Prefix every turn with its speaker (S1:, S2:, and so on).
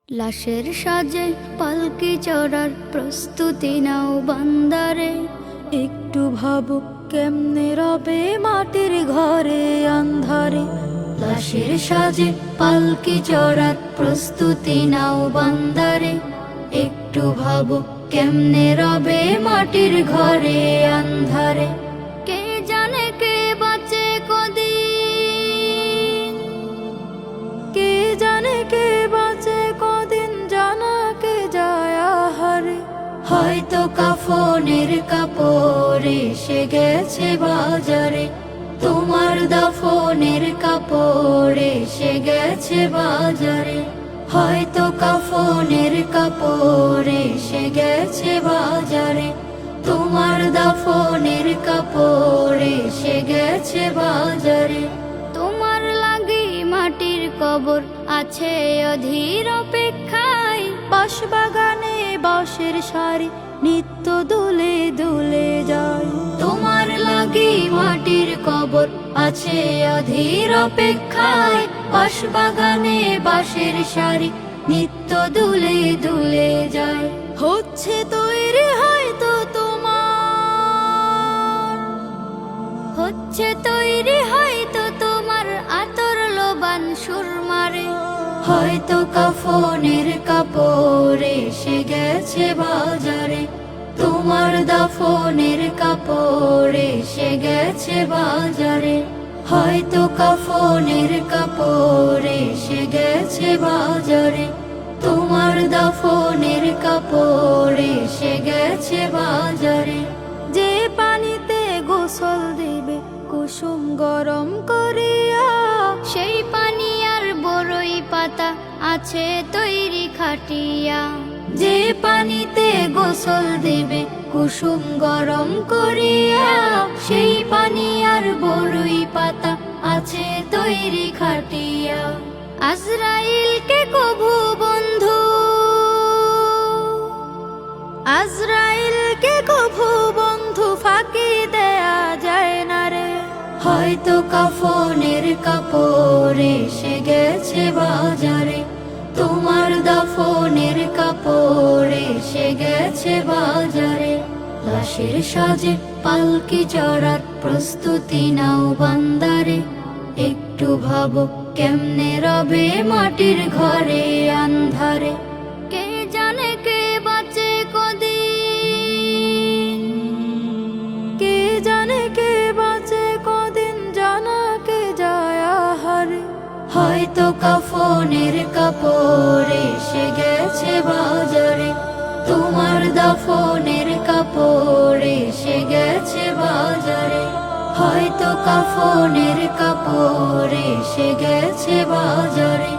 S1: লাশের সাজে পালকি চড়ার প্রস্তুতি নাও বান্দারে।
S2: একটু ভাবো কেমনে রবে মাটির ঘরে আন্ধারে।
S1: লাশের সাজে পালকি চড়ার প্রস্তুতি নাও বান্দারে। একটু ভাবো কেমনে রবে মাটির ঘরে আন্ধারে। কে জানে কে বাঁচে কদিন,
S2: কে জানে কে বাঁচে কদিন, জানা কে যায় আহারে।
S1: হয়তো কাফনের কাপড় এসে গেছে বাজারে। তোমার দাফনের কাপড় এসে গেছে বাজারে। হয়তো কাফনের কাপড় এসে গেছে বাজারে। তোমার দাফনের কাপড় এসে গেছে বাজারে। তোমার লাগি মাটির কবর আছে অধীর অপেক্ষায়।
S2: বাঁশবাগানে বাঁশের সারি নিত্য দুলে দুলে যায়।
S1: তোমার লাগি মাটির কবর আছে অধীর অপেক্ষায়। বাঁশবাগানে বাঁশের সারি নিত্য দুলে দুলে যায়।
S2: হচ্ছে তৈরি হয়তো তোমার,
S1: হচ্ছে তৈরি হয়তো তোমার আতর লোবান সুরমারে। হয়তো কাফনের কাপড় এসে গেছে বাজারে। তোমার দাফনের কাপড় এসে গেছে বাজারে। হয়তো কাফনের কাপড় এসে গেছে বাজারে। তোমার দাফনের কাপড় এসে গেছে বাজারে।
S2: যে পানিতে গোসল দিবে কুসুম গরম করিয়া,
S1: সেই পানি আর বড়ই পাতা আছে তৈরি খাটিয়া। যে পানিতে গোসল দেবে কুসুম গরম করিয়া, সেই পানি আর বড়ই পাতা আছে তৈরি খাটিয়া। আজরাইলকে কভু বন্ধু,
S2: আজরাইলকে কভু বন্ধু ফাঁকি দেয়া যায় না রে।
S1: হয়তো কাফনের কাপড় এসে গেছে বাজারে। তোমার দাফনের কাপড় এসে গেছে বাজারে। লাশের সাজে পালকি চড়ার প্রস্তুতি নাও বান্দারে। একটু ভাবো কেমনে রবে মাটির ঘরে আন্ধারে। কে জানে কে বাঁচে কদিন,
S2: কে জানে কে বাঁচে কদিন, জানা কে যায় আহারে।
S1: হয়তো কাফনের কাপড় এসে গেছে বাজারে। তোমার দাফনের কাপড় এসে গেছে বাজারে। হয়তো কাফনের কাপড় এসে গেছে বাজারে।